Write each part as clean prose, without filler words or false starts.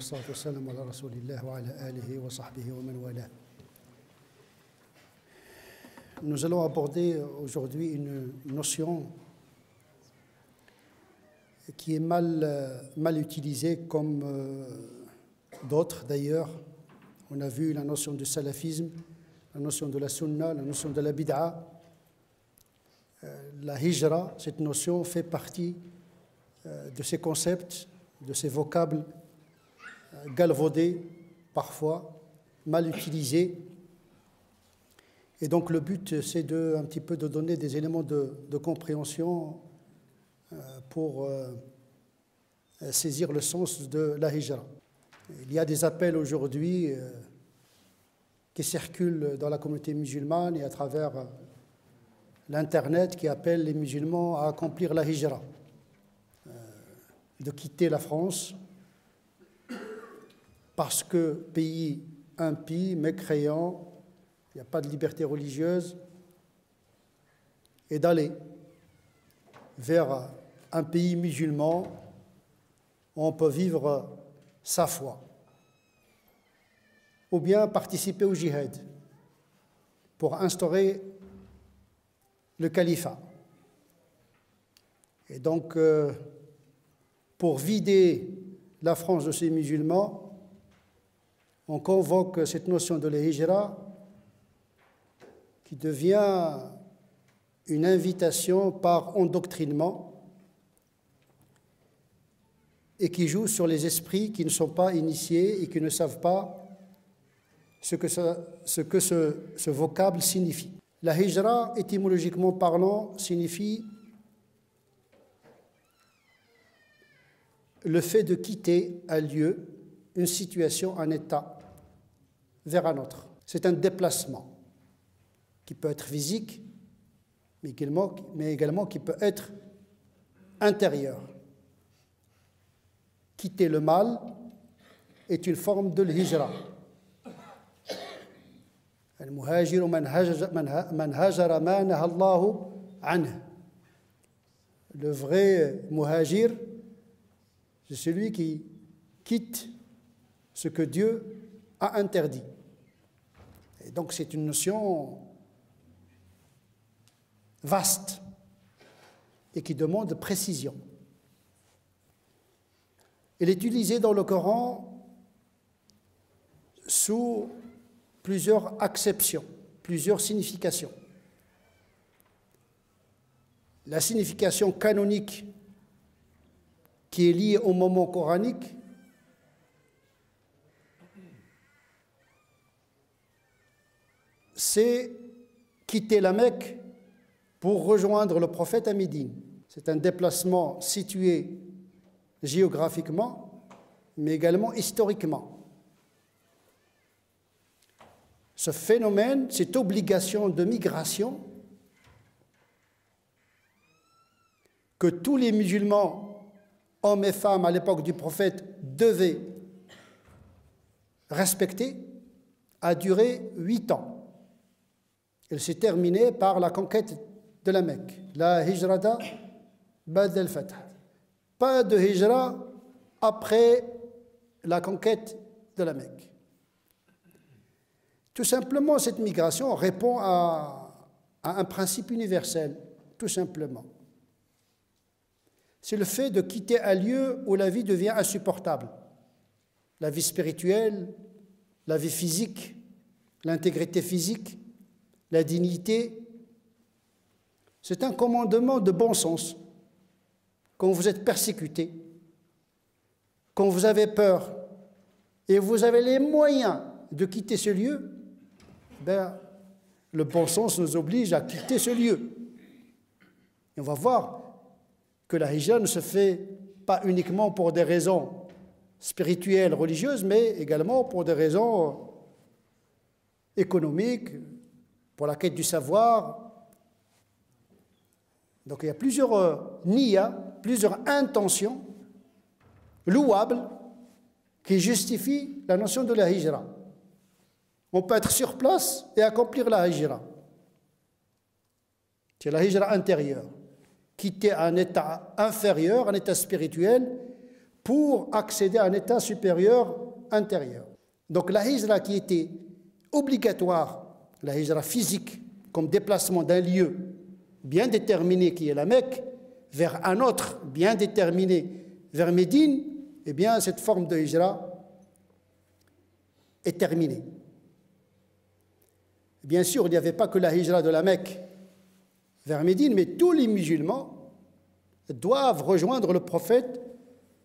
والصلاة والسلام على رسول الله وعلى آله وصحبه ومن والاه. Nous allons aborder aujourd'hui une notion qui est mal utilisée comme d'autres d'ailleurs. On a vu la notion du salafisme, la notion de la sunna, la notion de la bid'a. La hijra, cette notion fait partie de ces concepts, de ces vocables galvaudés, parfois mal utilisés. Et donc le but, c'est un petit peu de donner des éléments de compréhension pour saisir le sens de la hijra. Il y a des appels aujourd'hui qui circulent dans la communauté musulmane et à travers l'Internet qui appellent les musulmans à accomplir la hijra, de quitter la France parce que pays impie, mécréant, il n'y a pas de liberté religieuse, et d'aller vers un pays musulman où on peut vivre sa foi, ou bien participer au djihad pour instaurer le califat. Et donc, pour vider la France de ses musulmans, on convoque cette notion de la hijra qui devient une invitation par endoctrinement et qui joue sur les esprits qui ne sont pas initiés et qui ne savent pas ce que ce vocable signifie. La hijra, étymologiquement parlant, signifie le fait de quitter un lieu, une situation, un état, vers un autre. C'est un déplacement qui peut être physique, mais également qui peut être intérieur. Quitter le mal est une forme de l'hijra. Al-muhajir man hajara ma naha Allahu anhu. Le vrai muhajir, c'est celui qui quitte ce que Dieu a interdit. Et donc c'est une notion vaste et qui demande précision. Elle est utilisée dans le Coran sous plusieurs acceptions, plusieurs significations. La signification canonique qui est liée au moment coranique, c'est quitter la Mecque pour rejoindre le prophète à Médine. C'est un déplacement situé géographiquement, mais également historiquement. Ce phénomène, cette obligation de migration que tous les musulmans, hommes et femmes à l'époque du prophète, devaient respecter, a duré 8 ans. Elle s'est terminée par la conquête de la Mecque. La hijrata ba'd al-fath. Pas de hijra après la conquête de la Mecque. Tout simplement, cette migration répond à un principe universel, tout simplement. C'est le fait de quitter un lieu où la vie devient insupportable. La vie spirituelle, la vie physique, l'intégrité physique, la dignité. C'est un commandement de bon sens. Quand vous êtes persécuté, quand vous avez peur et vous avez les moyens de quitter ce lieu, le bon sens nous oblige à quitter ce lieu. Et on va voir que la hijra ne se fait pas uniquement pour des raisons spirituelles, religieuses, mais également pour des raisons économiques, pour la quête du savoir. Donc il y a plusieurs niyas, plusieurs intentions louables qui justifient la notion de la hijra. On peut être sur place et accomplir la hijra. C'est la hijra intérieure. Quitter un état inférieur, un état spirituel, pour accéder à un état supérieur intérieur. Donc la hijra qui était obligatoire, la hijra physique, comme déplacement d'un lieu bien déterminé qui est la Mecque, vers un autre bien déterminé, vers Médine, eh bien cette forme de hijra est terminée. Bien sûr, il n'y avait pas que la hijra de la Mecque vers Médine, mais tous les musulmans doivent rejoindre le prophète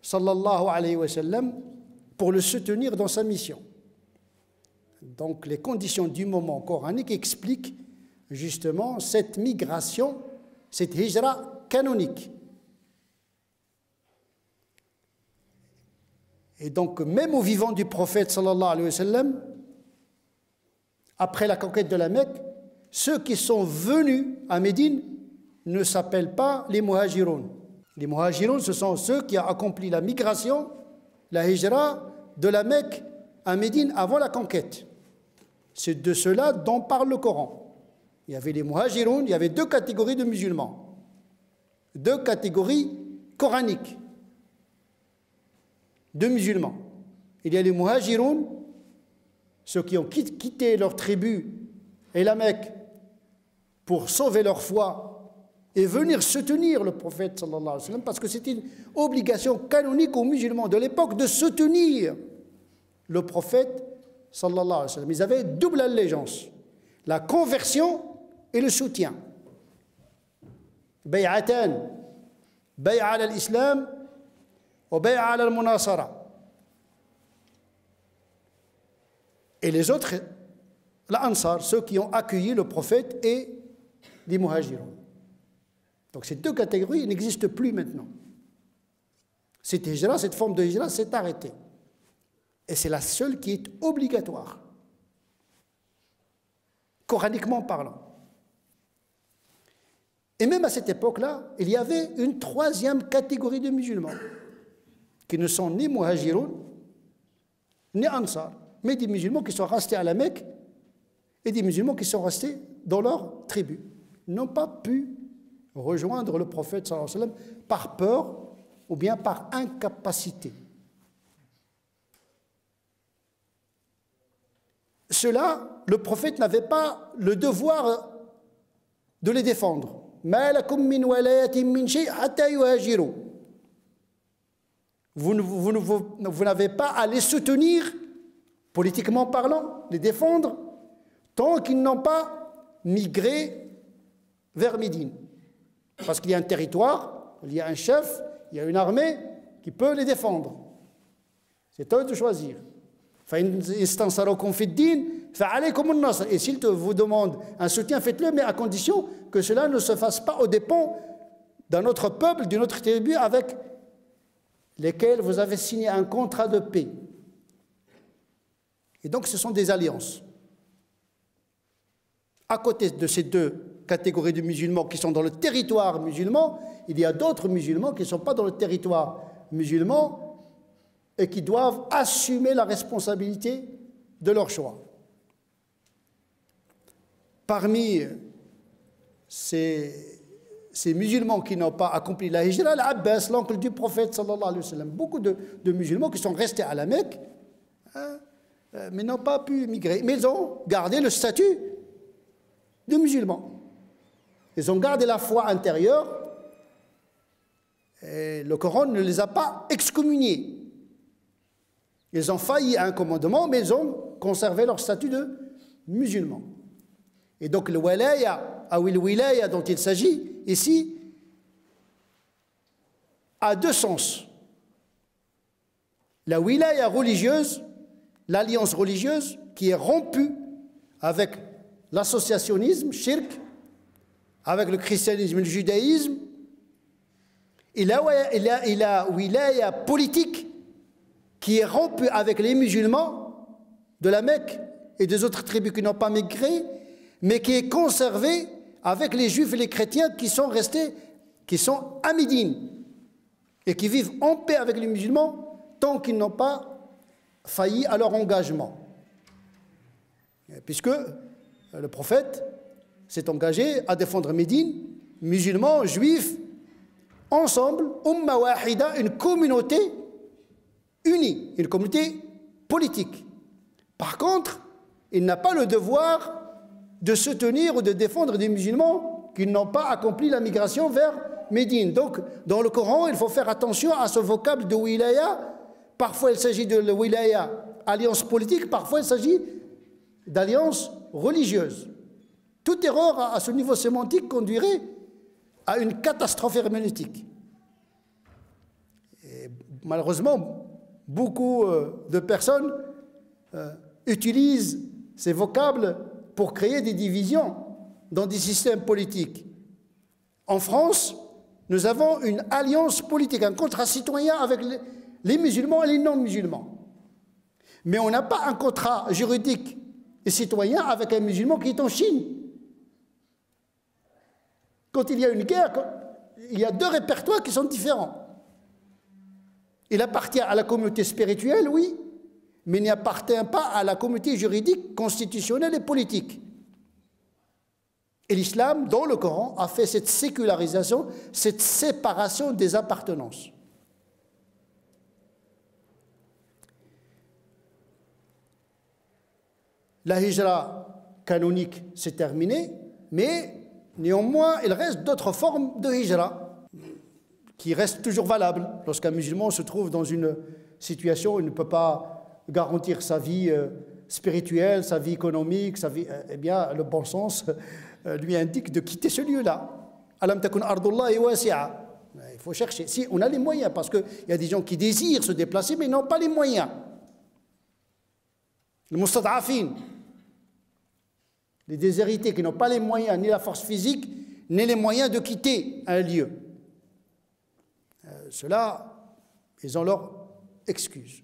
sallallahu alayhi wa sallam pour le soutenir dans sa mission. Donc les conditions du moment coranique expliquent justement cette migration, cette hijra canonique. Et donc même au vivant du prophète sallallahu alayhi wa sallam, après la conquête de la Mecque, ceux qui sont venus à Médine ne s'appellent pas les muhajiroun. Les muhajiroun, ce sont ceux qui ont accompli la migration, la hijra de la Mecque à Médine avant la conquête. C'est de cela dont parle le Coran. Il y avait les muhajiroun, il y avait deux catégories de musulmans, deux catégories coraniques de musulmans. Il y a les muhajiroun, ceux qui ont quitté leur tribu et la Mecque pour sauver leur foi et venir soutenir le prophète sallallahu alayhi wa sallam, parce que c'était une obligation canonique aux musulmans de l'époque de soutenir le prophète sallallahu alayhi wa sallam. Ils avaient double allégeance, la conversion et le soutien. Bay'atan, bay'a ala l'islam wa bay'a ala al-munasara. Et les autres, l'Ansar, ceux qui ont accueilli le prophète et les muhajiroun. Donc ces deux catégories n'existent plus maintenant. Cette hijra, cette forme de hijra s'est arrêtée. Et c'est la seule qui est obligatoire, coraniquement parlant. Et même à cette époque-là, il y avait une troisième catégorie de musulmans, qui ne sont ni muhajiroun, ni ansar, mais des musulmans qui sont restés à la Mecque et des musulmans qui sont restés dans leur tribu, n'ont pas pu rejoindre le prophète sallallahu alayhi wa sallam par peur ou bien par incapacité. Ceux-là, le prophète n'avait pas le devoir de les défendre. Vous n'avez pas à les soutenir, politiquement parlant, les défendre, tant qu'ils n'ont pas migré vers Médine. Parce qu'il y a un territoire, il y a un chef, il y a une armée qui peut les défendre. C'est à eux de choisir. Et s'ils vous demandent un soutien, faites-le, mais à condition que cela ne se fasse pas aux dépens d'un autre peuple, d'une autre tribu avec lesquels vous avez signé un contrat de paix. Et donc ce sont des alliances. À côté de ces deux catégories de musulmans qui sont dans le territoire musulman, il y a d'autres musulmans qui ne sont pas dans le territoire musulman et qui doivent assumer la responsabilité de leur choix. Parmi ces musulmans qui n'ont pas accompli la hijra, l'Abbas, l'oncle du prophète sallallahu alayhi wa sallam, beaucoup de musulmans qui sont restés à la Mecque, mais n'ont pas pu migrer, mais ils ont gardé le statut de musulmans. Ils ont gardé la foi intérieure et le Coran ne les a pas excommuniés. Ils ont failli à un commandement, mais ils ont conservé leur statut de musulmans. Et donc le walaya, ou le wilaya dont il s'agit ici, a deux sens. La wilaya religieuse, l'alliance religieuse qui est rompue avec l'associationnisme, shirk, avec le christianisme et le judaïsme, et la wilaya politique qui est rompue avec les musulmans de la Mecque et des autres tribus qui n'ont pas migré, mais qui est conservée avec les juifs et les chrétiens qui sont restés, qui sont à Médine et qui vivent en paix avec les musulmans tant qu'ils n'ont pas failli à leur engagement. Puisque le prophète s'est engagé à défendre Médine, musulmans, juifs, ensemble, umma wahida, une communauté unie, une communauté politique. Par contre, il n'a pas le devoir de soutenir ou de défendre des musulmans qui n'ont pas accompli la migration vers Médine. Donc, dans le Coran, il faut faire attention à ce vocable de wilaya. Parfois, il s'agit de wilaya, alliance politique, parfois, il s'agit d'alliance religieuse. Toute erreur à ce niveau sémantique conduirait à une catastrophe herméneutique. Et malheureusement, beaucoup de personnes utilisent ces vocables pour créer des divisions dans des systèmes politiques. En France, nous avons une alliance politique, un contrat citoyen avec les musulmans et les non-musulmans. Mais on n'a pas un contrat juridique et citoyen avec un musulman qui est en Chine. Quand il y a une guerre, il y a deux répertoires qui sont différents. Il appartient à la communauté spirituelle, oui, mais il n'appartient pas à la communauté juridique, constitutionnelle et politique. Et l'islam, dans le Coran, a fait cette sécularisation, cette séparation des appartenances. La hijra canonique s'est terminée, mais néanmoins, il reste d'autres formes de hijra qui restent toujours valables. Lorsqu'un musulman se trouve dans une situation où il ne peut pas garantir sa vie spirituelle, sa vie économique, sa vie, eh bien, le bon sens lui indique de quitter ce lieu-là. Alam takun ardullahi wasi'a. Il faut chercher. Si on a les moyens, parce qu'il y a des gens qui désirent se déplacer, mais n'ont pas les moyens. Les mustad'afin, les déshérités qui n'ont pas les moyens, ni la force physique, ni les moyens de quitter un lieu. Ceux-là, ils ont leur excuse.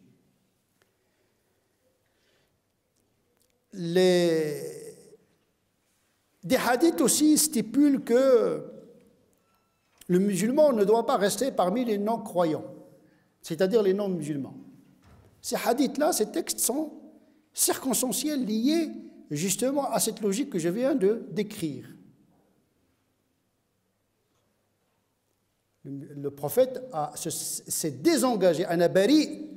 Des hadiths aussi stipulent que le musulman ne doit pas rester parmi les non-croyants, c'est-à-dire les non-musulmans. Ces hadiths-là, ces textes sont circonstanciels, liés justement à cette logique que je viens de décrire. Le prophète s'est désengagé, Anabari,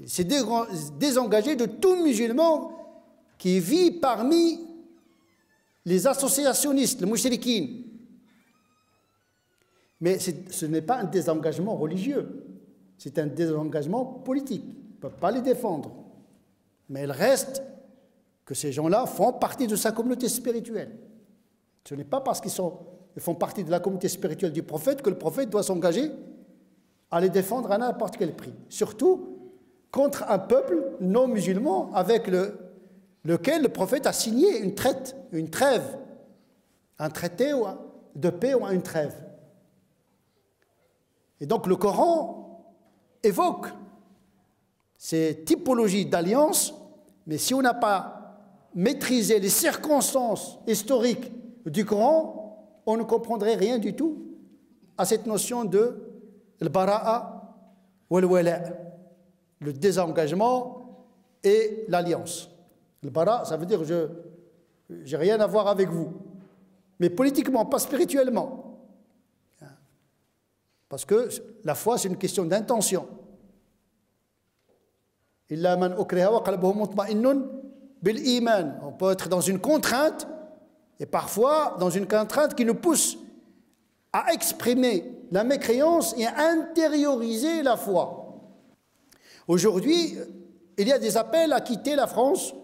s'est désengagé de tout musulman qui vit parmi les associationnistes, les mouchriquines. Mais ce n'est pas un désengagement religieux, c'est un désengagement politique. Il ne peut pas les défendre. Mais il reste que ces gens-là font partie de sa communauté spirituelle. Ce n'est pas parce qu'ils font partie de la communauté spirituelle du prophète que le prophète doit s'engager à les défendre à n'importe quel prix. Surtout contre un peuple non musulman avec lequel le prophète a signé une trêve, un traité de paix ou une trêve. Et donc le Coran évoque ces typologies d'alliance, mais si on n'a pas maîtrisé les circonstances historiques du Coran, on ne comprendrait rien du tout à cette notion de al-bara'a ou al-wala', le désengagement et l'alliance. Le bara, ça veut dire je n'ai rien à voir avec vous. Mais politiquement, pas spirituellement. Parce que la foi, c'est une question d'intention. Illa man ukriha wa qalbuhu mutma'innun bil iman. On peut être dans une contrainte, et parfois dans une contrainte qui nous pousse à exprimer la mécréance et à intérioriser la foi. Aujourd'hui, il y a des appels à quitter la France,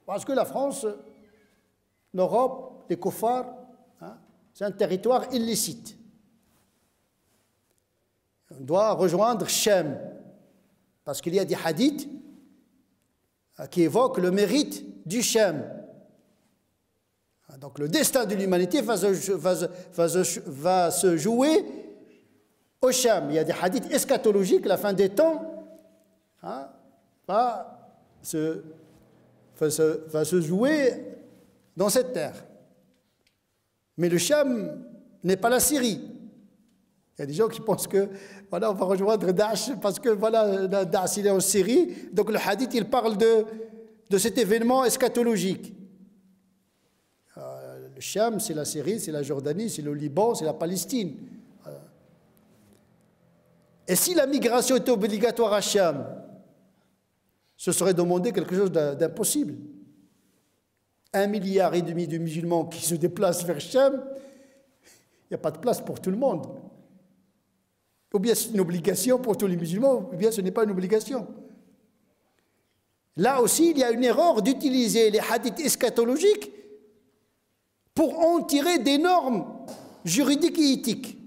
parce que la France, l'Europe, les koufars, c'est un territoire illicite. On doit rejoindre Shem, parce qu'il y a des hadiths qui évoquent le mérite du Shem. Donc le destin de l'humanité va se jouer au Shem. Il y a des hadiths eschatologiques, la fin des temps va se jouer dans cette terre. Mais le Cham n'est pas la Syrie. Il y a des gens qui pensent que voilà, on va rejoindre Daesh parce que voilà, Daesh il est en Syrie. Donc le hadith il parle de cet événement eschatologique. Le Cham, c'est la Syrie, c'est la Jordanie, c'est le Liban, c'est la Palestine. Et si la migration était obligatoire à Cham, ce serait demander quelque chose d'impossible. 1,5 milliard de musulmans qui se déplacent vers Cham, il n'y a pas de place pour tout le monde. Ou bien c'est une obligation pour tous les musulmans, ou bien ce n'est pas une obligation. Là aussi, il y a une erreur d'utiliser les hadiths eschatologiques pour en tirer des normes juridiques et éthiques.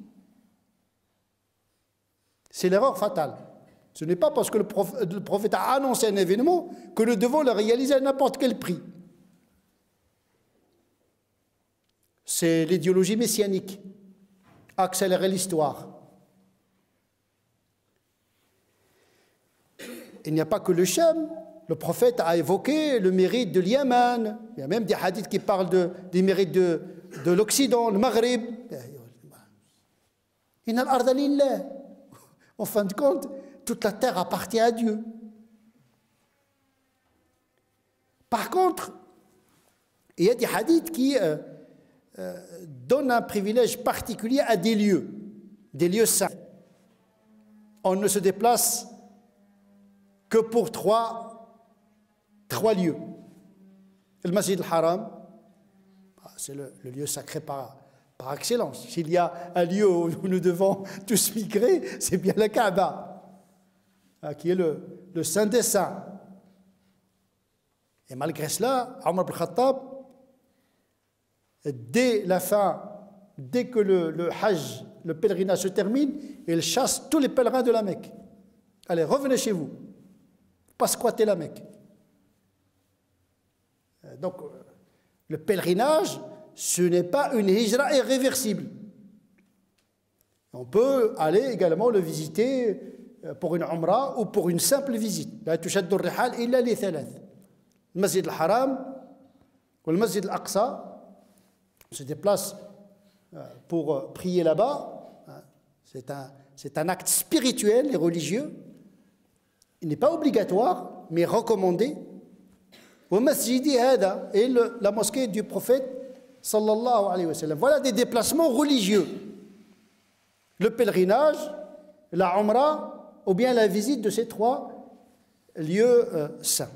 C'est l'erreur fatale. Ce n'est pas parce que le prophète a annoncé un événement que nous devons le réaliser à n'importe quel prix. C'est l'idéologie messianique. Accélérer l'histoire. Il n'y a pas que le Cham. Le prophète a évoqué le mérite de l'Yémen. Il y a même des hadiths qui parlent des mérites de l'Occident, le Maghreb. Inna al-arda lillah. En fin de compte, toute la terre appartient à Dieu. Par contre, il y a des hadiths qui donnent un privilège particulier à des lieux saints. On ne se déplace que pour trois lieux. Le Masjid al-Haram, c'est le lieu sacré par excellence. S'il y a un lieu où nous devons tous migrer, c'est bien la Kaaba, qui est le saint des saints. Et malgré cela, Omar ibn Khattab, dès que le Hajj, le pèlerinage se termine, il chasse tous les pèlerins de la Mecque. Allez, revenez chez vous. Pas squatter la Mecque. Donc, le pèlerinage, ce n'est pas une hijra irréversible. On peut aller également le visiter pour une umrah ou pour une simple visite. La tushaddu ar-rihal illa li thalath. Le Masjid al-Haram ou le Masjid al-Aqsa, on se déplace pour prier là-bas. C'est un acte spirituel et religieux. Il n'est pas obligatoire, mais recommandé. Au Masjidi Hada et la mosquée du prophète sallallahu alayhi wa sallam. Voilà des déplacements religieux. Le pèlerinage, la umrah ou bien la visite de ces trois lieux saints.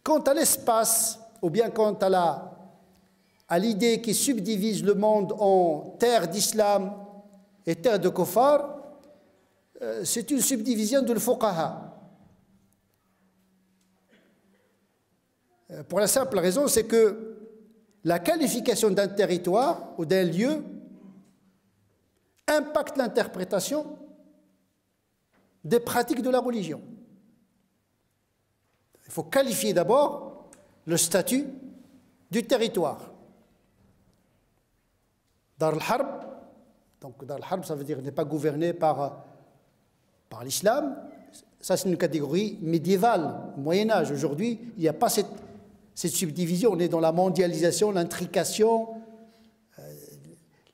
Quant à l'espace ou bien quant à l'idée qui subdivise le monde en terre d'islam et terre de kuffar, c'est une subdivision de l'fuqaha. Pour la simple raison, c'est que la qualification d'un territoire ou d'un lieu impacte l'interprétation des pratiques de la religion. Il faut qualifier d'abord le statut du territoire. Dar al-Harb, donc Dar al-Harb, ça veut dire n'est pas gouverné par l'islam. Ça, c'est une catégorie médiévale, Moyen-Âge. Aujourd'hui, il n'y a pas cette subdivision. On est dans la mondialisation, l'intrication.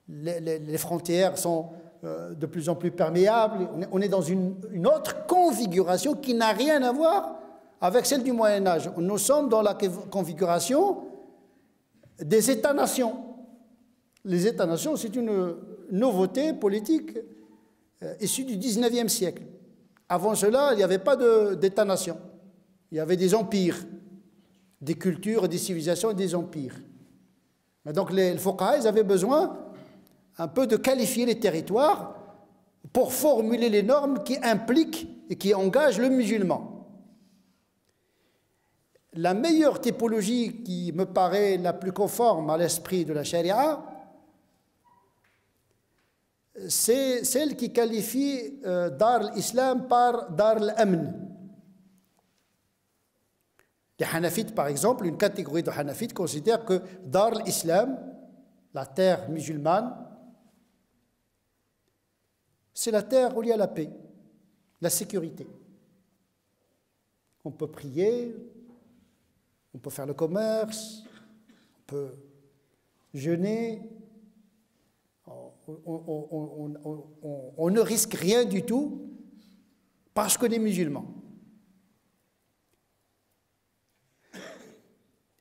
Les frontières sont de plus en plus perméables. On est dans une autre configuration qui n'a rien à voir avec celle du Moyen-Âge. Nous sommes dans la configuration des États-nations. Les États-nations, c'est une nouveauté politique issue du XIXe siècle. Avant cela, il n'y avait pas d'États-nations. Il y avait des empires, des cultures, des civilisations et des empires. Mais donc les fuqaha, ils avaient besoin un peu de qualifier les territoires pour formuler les normes qui impliquent et qui engagent le musulman. La meilleure typologie qui me paraît la plus conforme à l'esprit de la charia, c'est celle qui qualifie Dar al-Islam par Dar al-Amn. Les Hanafites, par exemple, une catégorie de Hanafites considère que Dar al-Islam, la terre musulmane, c'est la terre où il y a la paix, la sécurité. On peut prier, on peut faire le commerce, on peut jeûner, on ne risque rien du tout parce qu'on est musulman.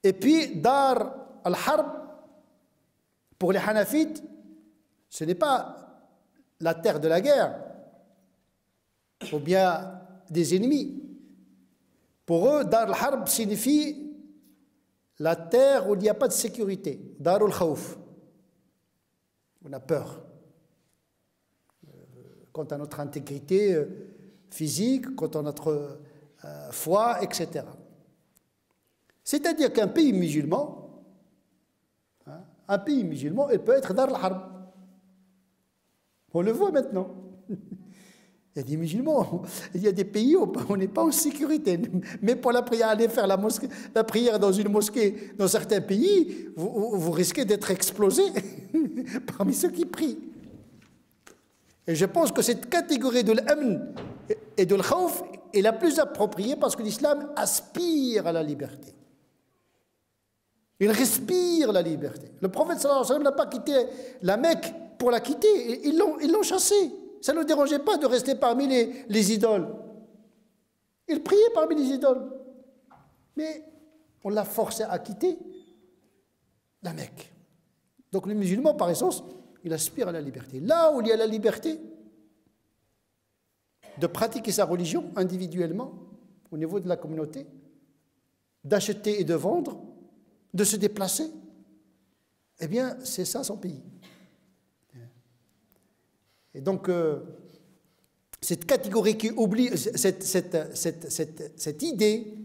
Et puis, Dar al-Harb, pour les Hanafites, ce n'est pas la terre de la guerre, ou bien des ennemis. Pour eux, Dar al-Harb signifie la terre où il n'y a pas de sécurité. Dar al-Khawf. On a peur. Quant à notre intégrité physique, quant à notre foi, etc. C'est-à-dire qu'un pays musulman, il peut être Dar al-Harb. On le voit maintenant. Il y a des musulmans, il y a des pays où on n'est pas en sécurité. Mais pour la prière, aller faire la prière dans une mosquée dans certains pays, vous risquez d'être explosé parmi ceux qui prient. Et je pense que cette catégorie de l'amn et de l'khawf est la plus appropriée parce que l'islam aspire à la liberté. Il respire la liberté. Le prophète sallallahu alayhi wa sallam n'a pas quitté la Mecque pour la quitter, ils l'ont chassé. Ça ne le dérangeait pas de rester parmi les idoles. Il priait parmi les idoles. Mais on l'a forcé à quitter la Mecque. Donc le musulman, par essence, il aspire à la liberté. Là où il y a la liberté de pratiquer sa religion individuellement, au niveau de la communauté, d'acheter et de vendre, de se déplacer, eh bien, c'est ça son pays. Et donc, cette catégorie qui oblige, cette idée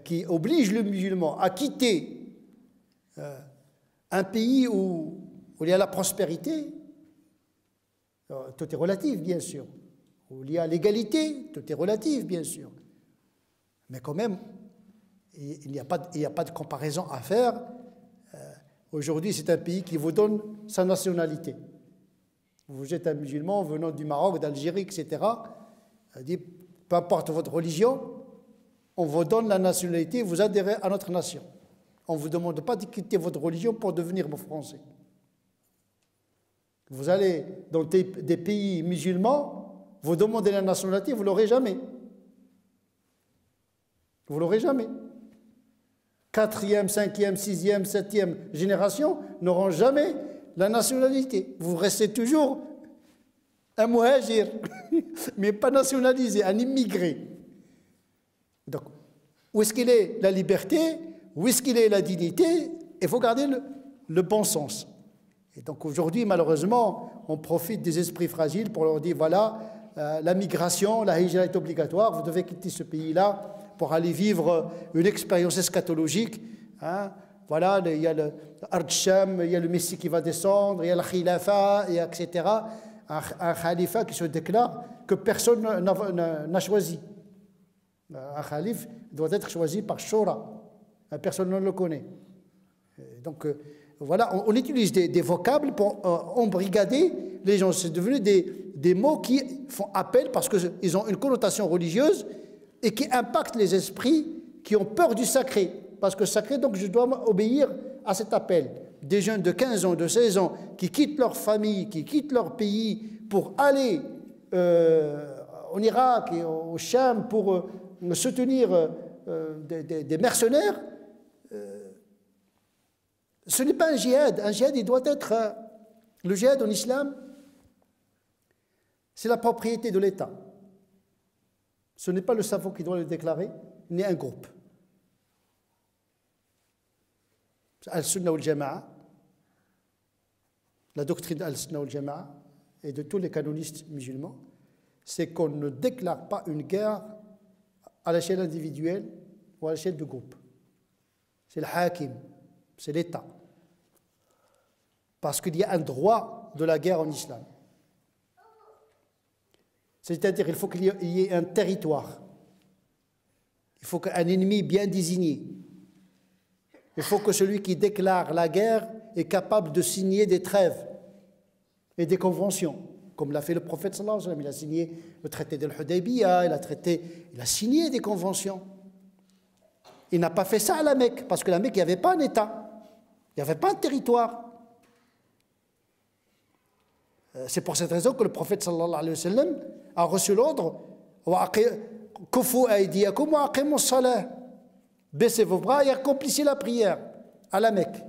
qui oblige le musulman à quitter un pays où il y a la prospérité, tout est relatif, bien sûr, où il y a l'égalité, tout est relatif, bien sûr. Mais quand même, il n'y a pas de comparaison à faire. Aujourd'hui, c'est un pays qui vous donne sa nationalité. Vous êtes un musulman venant du Maroc, d'Algérie, etc. Il dit, peu importe votre religion, on vous donne la nationalité, vous adhérez à notre nation. On ne vous demande pas de quitter votre religion pour devenir français. Vous allez dans des pays musulmans, vous demandez la nationalité, vous ne l'aurez jamais. Vous ne l'aurez jamais. 4e, 5e, 6e, 7e génération n'auront jamais la nationalité. Vous restez toujours un muhajir, mais pas nationalisé, un immigré. Donc, où est-ce qu'il est la liberté? Où est-ce qu'il est la dignité? Il faut garder le bon sens. Et donc aujourd'hui, malheureusement, on profite des esprits fragiles pour leur dire, voilà, la migration, la hijra est obligatoire, vous devez quitter ce pays-là pour aller vivre une expérience eschatologique. Hein. Voilà, il y a le Ard-Sham, il y a le Messie qui va descendre, il y a le Khilafa, etc. Un khalifa qui se déclare que personne n'a choisi. Un khalife doit être choisi par Shura. Personne ne le connaît. Donc, voilà, on utilise des vocables pour embrigader les gens. C'est devenu des mots qui font appel parce qu'ils ont une connotation religieuse et qui impactent les esprits qui ont peur du sacré. Parce que sacré, donc je dois obéir à cet appel. Des jeunes de 15 ans, de 16 ans, qui quittent leur famille, qui quittent leur pays pour aller en Irak et au Cham pour soutenir des mercenaires, ce n'est pas un djihad. Un djihad, il doit être... le djihad en islam, c'est la propriété de l'État. Ce n'est pas le savant qui doit le déclarer, ni un groupe. Al-Sunnah wal-Jama'a, la doctrine d'Al-Sunnah wal-Jama'a et de tous les canonistes musulmans, c'est qu'on ne déclare pas une guerre à l'échelle individuelle ou à l'échelle de groupe. C'est le hakim, c'est l'État. Parce qu'il y a un droit de la guerre en islam. C'est-à-dire qu'il faut qu'il y ait un territoire. Il faut qu'un ennemi bien désigné. Il faut que celui qui déclare la guerre est capable de signer des trêves et des conventions, comme l'a fait le prophète sallallahu alayhi wa sallam. Il a signé le traité de l'Hudaybiyah, il a signé des conventions. Il n'a pas fait ça à la Mecque, parce que la Mecque, il n'y avait pas un État, il n'y avait pas un territoire. C'est pour cette raison que le prophète sallallahu alayhi wa sallam a reçu l'ordre « Kufu aydiyakum wa aqimu s-salah » baissez vos bras et accomplissez la prière à la Mecque.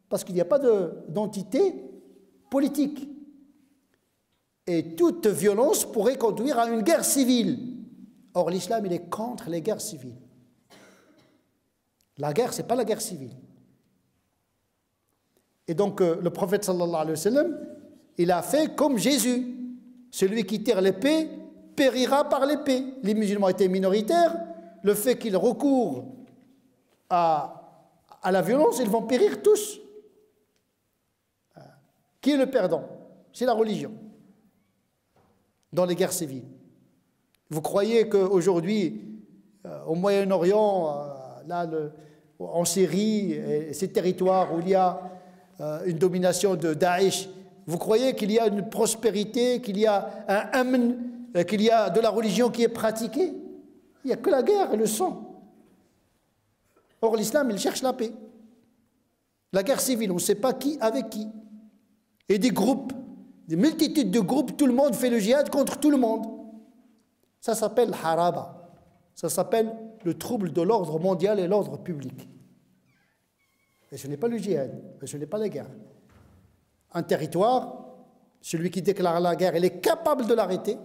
Parce qu'il n'y a pas d'entité politique. Et toute violence pourrait conduire à une guerre civile. Or, l'islam, il est contre les guerres civiles. La guerre, ce n'est pas la guerre civile. Et donc, le prophète sallallahu alayhi wa sallam, il a fait comme Jésus. Celui qui tire l'épée périra par l'épée. Les musulmans étaient minoritaires. Le fait qu'ils recourent à la violence, ils vont périr tous. Qui est le perdant? C'est la religion. Dans les guerres civiles. Vous croyez qu'aujourd'hui, au Moyen-Orient, en Syrie, et ces territoires où il y a une domination de Daesh, vous croyez qu'il y a une prospérité, qu'il y a un amn, qu'il y a de la religion qui est pratiquée? Il n'y a que la guerre et le sang. Or, l'islam, il cherche la paix. La guerre civile, on ne sait pas qui avec qui. Et des groupes, des multitudes de groupes, tout le monde fait le djihad contre tout le monde. Ça s'appelle haraba. Ça s'appelle le trouble de l'ordre mondial et l'ordre public. Et ce n'est pas le djihad, ce n'est pas la guerre. Un territoire, celui qui déclare la guerre, il est capable de l'arrêter.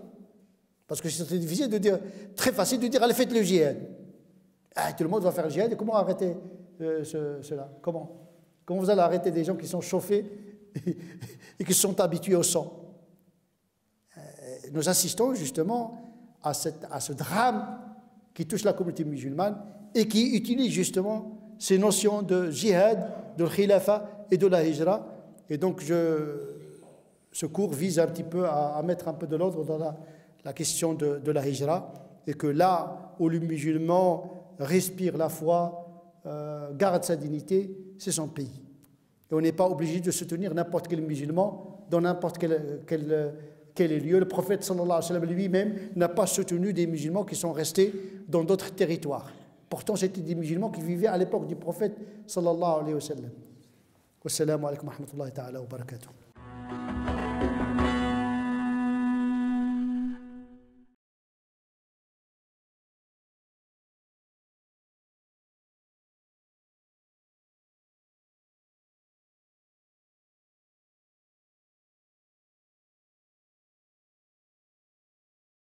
Parce que c'est difficile de dire, très facile de dire, allez, faites le djihad. Ah, tout le monde va faire le djihad, et comment arrêter cela? Comment vous allez arrêter des gens qui sont chauffés et qui sont habitués au sang? Nous assistons justement à ce drame qui touche la communauté musulmane et qui utilise justement ces notions de djihad, de khilafa et de la hijra. Et donc ce cours vise un petit peu à mettre un peu de l'ordre dans la question de la hijra, et que là où le musulman respire la foi, garde sa dignité, c'est son pays. Et on n'est pas obligé de soutenir n'importe quel musulman dans n'importe quel lieu. Le prophète sallallahu alayhi wa sallam lui-même n'a pas soutenu des musulmans qui sont restés dans d'autres territoires. Pourtant, c'était des musulmans qui vivaient à l'époque du prophète sallallahu alayhi wa sallam. Wassalamu alaikum wa rahmatullahi ta'ala wa barakatuh.